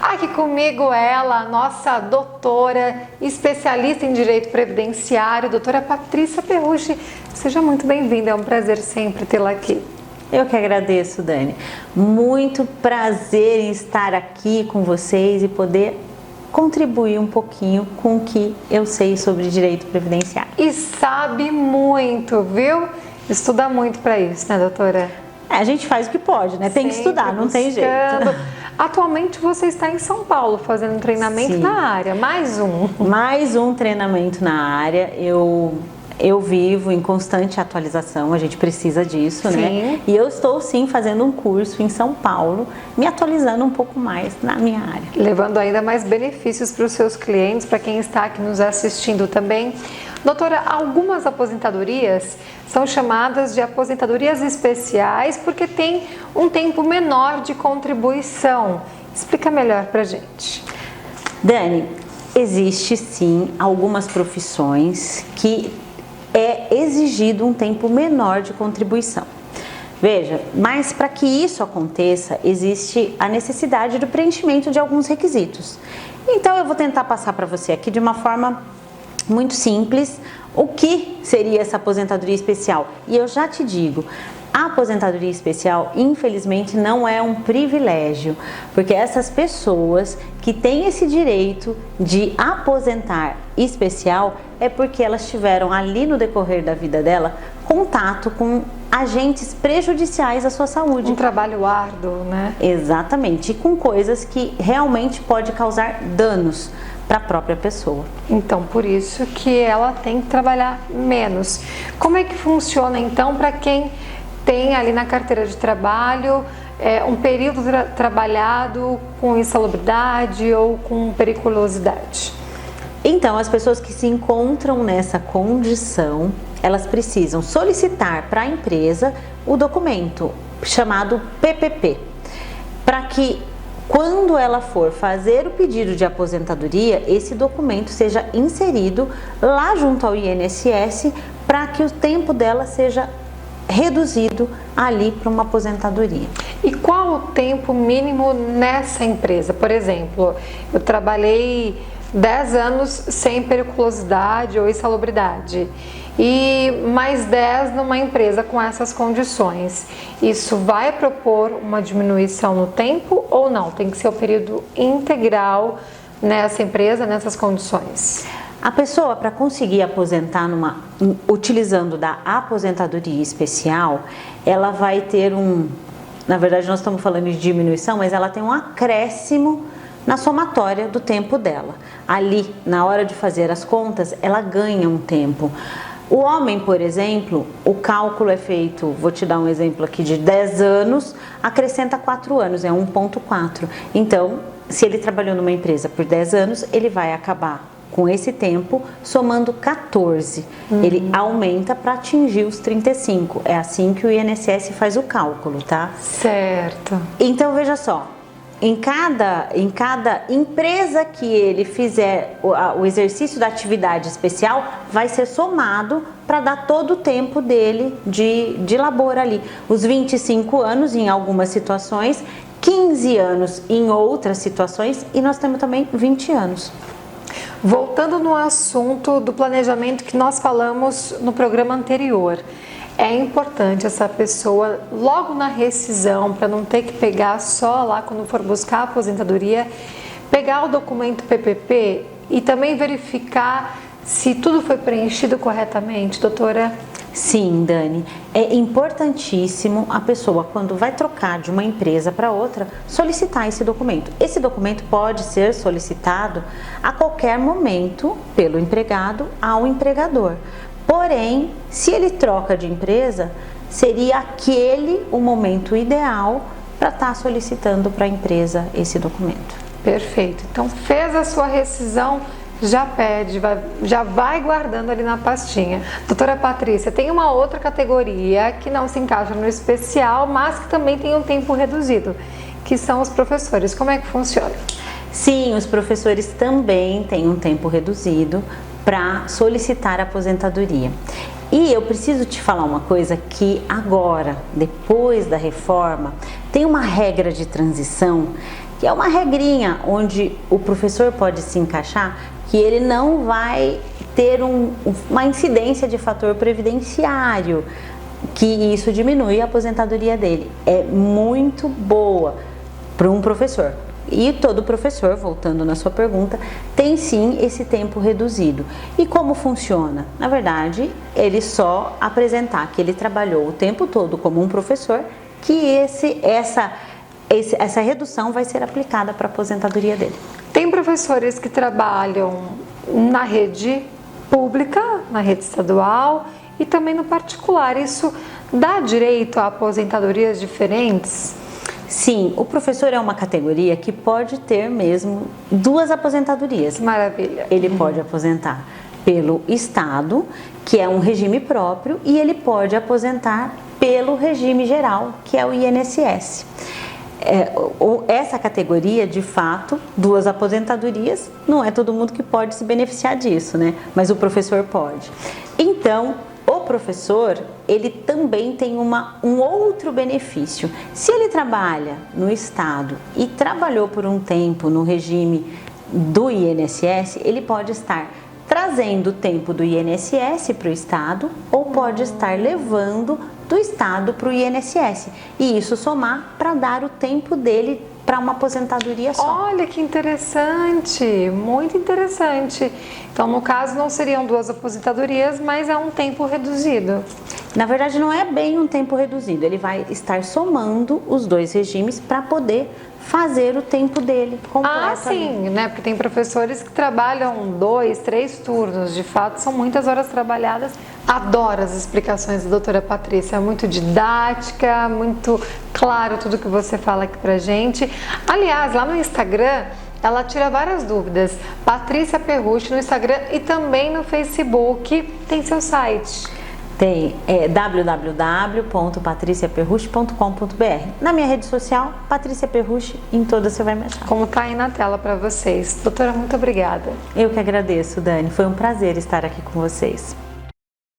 Aqui comigo ela, nossa doutora, especialista em Direito Previdenciário, doutora Patrícia Perrucci. Seja muito bem-vinda, é um prazer sempre tê-la aqui. Eu que agradeço, Dani. Muito prazer em estar aqui com vocês e poder contribuir um pouquinho com o que eu sei sobre direito previdenciário. E sabe muito, viu? Estuda muito para isso, né, doutora? A gente faz o que pode, né? Tem que estudar, não tem jeito. Atualmente você está em São Paulo fazendo um treinamento na área, mais um. Mais um treinamento na área. Eu vivo em constante atualização, a gente precisa disso, né? E eu estou sim fazendo um curso em São Paulo, me atualizando um pouco mais na minha área. Levando ainda mais benefícios para os seus clientes, para quem está aqui nos assistindo também. Doutora, algumas aposentadorias são chamadas de aposentadorias especiais porque tem um tempo menor de contribuição. Explica melhor para a gente. Dani, existe sim algumas profissões que é exigido um tempo menor de contribuição. Veja, mas para que isso aconteça, existe a necessidade do preenchimento de alguns requisitos. Então eu vou tentar passar para você aqui de uma forma muito simples o que seria essa aposentadoria especial. E eu já te digo, a aposentadoria especial, infelizmente, não é um privilégio, porque essas pessoas que têm esse direito de aposentar especial é porque elas tiveram ali no decorrer da vida dela contato com agentes prejudiciais à sua saúde. Um trabalho árduo, né? Exatamente, e com coisas que realmente pode causar danos para a própria pessoa. Então, por isso que ela tem que trabalhar menos. Como é que funciona então para quem tem ali na carteira de trabalho um período trabalhado com insalubridade ou com periculosidade? Então, as pessoas que se encontram nessa condição, elas precisam solicitar para a empresa o documento chamado PPP, para que quando ela for fazer o pedido de aposentadoria, esse documento seja inserido lá junto ao INSS para que o tempo dela seja reduzido ali para uma aposentadoria. E qual o tempo mínimo nessa empresa? Por exemplo, eu trabalhei 10 anos sem periculosidade ou insalubridade e mais 10 numa empresa com essas condições. Isso vai propor uma diminuição no tempo ou não? Tem que ser o período integral nessa empresa, nessas condições? A pessoa, para conseguir aposentar utilizando da aposentadoria especial, ela vai ter na verdade nós estamos falando de diminuição, mas ela tem um acréscimo na somatória do tempo dela. Ali, na hora de fazer as contas, ela ganha um tempo. O homem, por exemplo, o cálculo é feito, vou te dar um exemplo aqui, de 10 anos, acrescenta 4 anos, é 1,4. Então, se ele trabalhou numa empresa por 10 anos, ele vai acabar com esse tempo somando 14. Ele aumenta para atingir os 35. É assim que o INSS faz o cálculo, tá? Certo. Então, veja só. Em cada empresa que ele fizer o exercício da atividade especial, vai ser somado para dar todo o tempo dele de labor ali. Os 25 anos em algumas situações, 15 anos em outras situações e nós temos também 20 anos. Voltando no assunto do planejamento que nós falamos no programa anterior, é importante essa pessoa, logo na rescisão, para não ter que pegar só lá quando for buscar a aposentadoria, pegar o documento PPP e também verificar se tudo foi preenchido corretamente, doutora? Sim, Dani, é importantíssimo a pessoa, quando vai trocar de uma empresa para outra, solicitar esse documento. Esse documento pode ser solicitado a qualquer momento pelo empregado ao empregador. Porém, se ele troca de empresa, seria aquele o momento ideal para estar solicitando para a empresa esse documento. Perfeito. Então, fez a sua rescisão, já pede, já vai guardando ali na pastinha. Doutora Patrícia, tem uma outra categoria que não se encaixa no especial, mas que também tem um tempo reduzido, que são os professores. Como é que funciona? Sim, os professores também têm um tempo reduzido para solicitar a aposentadoria. E eu preciso te falar uma coisa que agora, depois da reforma, tem uma regra de transição que é uma regrinha onde o professor pode se encaixar, que ele não vai ter uma incidência de fator previdenciário, que isso diminui a aposentadoria dele. É muito boa para um professor. E todo professor, voltando na sua pergunta, tem sim esse tempo reduzido. E como funciona? Na verdade, ele só apresentar que ele trabalhou o tempo todo como um professor, que essa redução vai ser aplicada para a aposentadoria dele. Tem professores que trabalham na rede pública, na rede estadual e também no particular. Isso dá direito a aposentadorias diferentes? Sim, o professor é uma categoria que pode ter mesmo duas aposentadorias. Maravilha. Ele pode aposentar pelo Estado, que é um regime próprio, e ele pode aposentar pelo regime geral, que é o INSS. Essa categoria, de fato, duas aposentadorias, não é todo mundo que pode se beneficiar disso, né? Mas o professor pode. Então, o professor, ele também tem um outro benefício. Se ele trabalha no Estado e trabalhou por um tempo no regime do INSS, ele pode estar trazendo o tempo do INSS para o Estado ou pode estar levando do Estado para o INSS. E isso somar para dar o tempo dele para uma aposentadoria só. Olha que interessante, muito interessante. Então, no caso, não seriam duas aposentadorias, mas é um tempo reduzido. Na verdade, não é bem um tempo reduzido, ele vai estar somando os dois regimes para poder fazer o tempo dele completo. Ah, sim, né? Porque tem professores que trabalham 2, 3 turnos, de fato, são muitas horas trabalhadas. Adoro as explicações da doutora Patrícia, é muito didática, muito claro tudo que você fala aqui pra gente. Aliás, lá no Instagram, ela tira várias dúvidas. Patrícia Perrucci no Instagram e também no Facebook, tem seu site. Tem www.patriciaperrucci.com.br. Na minha rede social, Patrícia Perrucci, em todas você vai me achar. Como tá aí na tela para vocês. Doutora, muito obrigada. Eu que agradeço, Dani. Foi um prazer estar aqui com vocês.